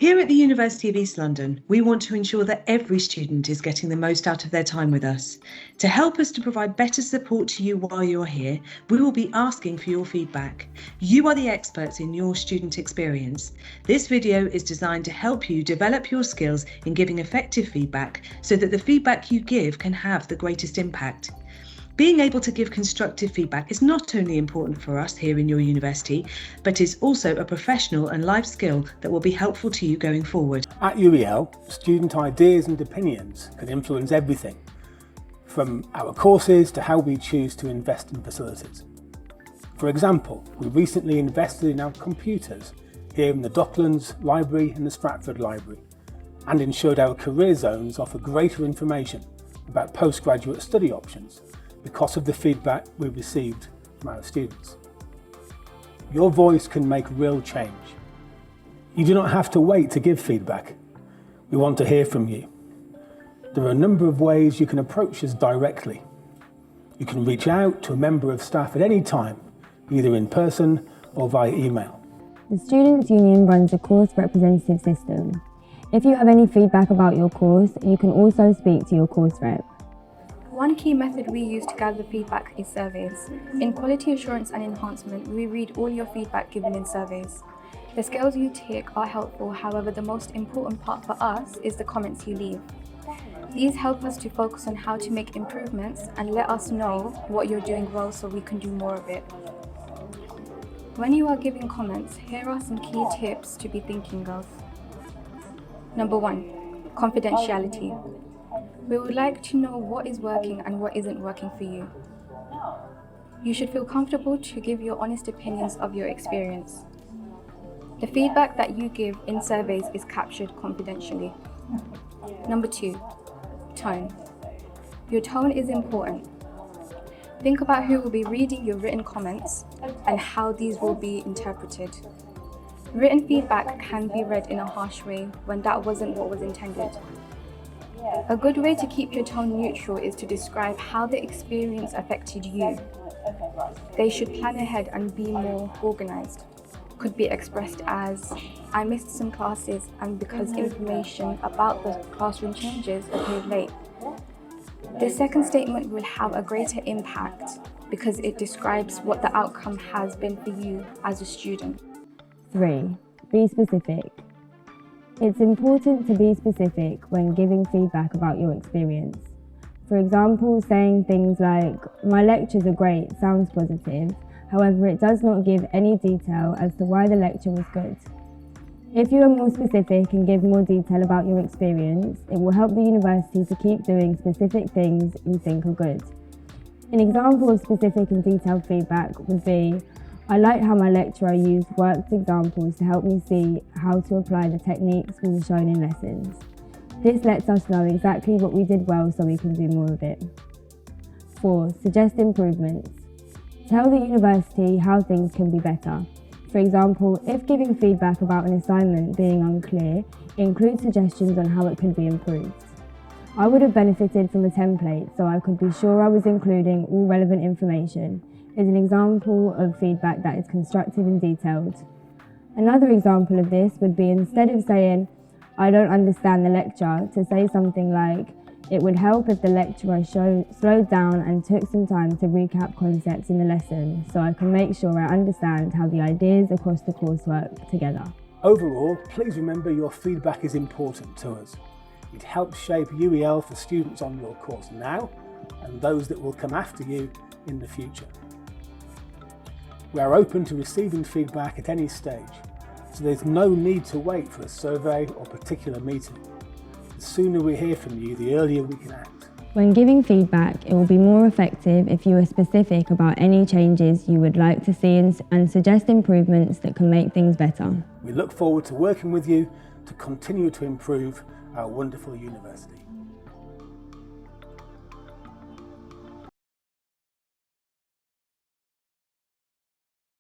Here at the University of East London, we want to ensure that every student is getting the most out of their time with us. To help us to provide better support to you while you're here, we will be asking for your feedback. You are the experts in your student experience. This video is designed to help you develop your skills in giving effective feedback so that the feedback you give can have the greatest impact. Being able to give constructive feedback is not only important for us here in your university, but is also a professional and life skill that will be helpful to you going forward. At UEL, student ideas and opinions can influence everything, from our courses to how we choose to invest in facilities. For example, we recently invested in our computers here in the Docklands Library and the Stratford Library, and ensured our career zones offer greater information about postgraduate study options because of the feedback we received from our students. Your voice can make real change. You do not have to wait to give feedback. We want to hear from you. There are a number of ways you can approach us directly. You can reach out to a member of staff at any time, either in person or via email. The Students' Union runs a course representative system. If you have any feedback about your course, you can also speak to your course rep. One key method we use to gather feedback is surveys. In quality assurance and enhancement, we read all your feedback given in surveys. The skills you take are helpful, however, the most important part for us is the comments you leave. These help us to focus on how to make improvements and let us know what you're doing well so we can do more of it. When you are giving comments, here are some key tips to be thinking of. Number 1, confidentiality. We would like to know what is working and what isn't working for you. You should feel comfortable to give your honest opinions of your experience. The feedback that you give in surveys is captured confidentially. Number 2, tone. Your tone is important. Think about who will be reading your written comments and how these will be interpreted. Written feedback can be read in a harsh way when that wasn't what was intended. A good way to keep your tone neutral is to describe how the experience affected you. They should plan ahead and be more organized. Could be expressed as, I missed some classes and because information about the classroom changes appeared late. This second statement will have a greater impact because it describes what the outcome has been for you as a student. 3. Be specific. It's important to be specific when giving feedback about your experience. For example, saying things like, my lectures are great sounds positive, however it does not give any detail as to why the lecture was good. If you are more specific and give more detail about your experience, it will help the university to keep doing specific things you think are good. An example of specific and detailed feedback would be, I liked how my lecturer used worked examples to help me see how to apply the techniques we were shown in lessons. This lets us know exactly what we did well so we can do more of it. 4. Suggest improvements. Tell the university how things can be better. For example, if giving feedback about an assignment being unclear, include suggestions on how it could be improved. I would have benefited from a template so I could be sure I was including all relevant information. Is an example of feedback that is constructive and detailed. Another example of this would be instead of saying, I don't understand the lecture, to say something like, it would help if the lecturer slowed down and took some time to recap concepts in the lesson so I can make sure I understand how the ideas across the course work together. Overall, please remember your feedback is important to us. It helps shape UEL for students on your course now and those that will come after you in the future. We are open to receiving feedback at any stage, so there's no need to wait for a survey or particular meeting. The sooner we hear from you, the earlier we can act. When giving feedback, it will be more effective if you are specific about any changes you would like to see and suggest improvements that can make things better. We look forward to working with you to continue to improve our wonderful university.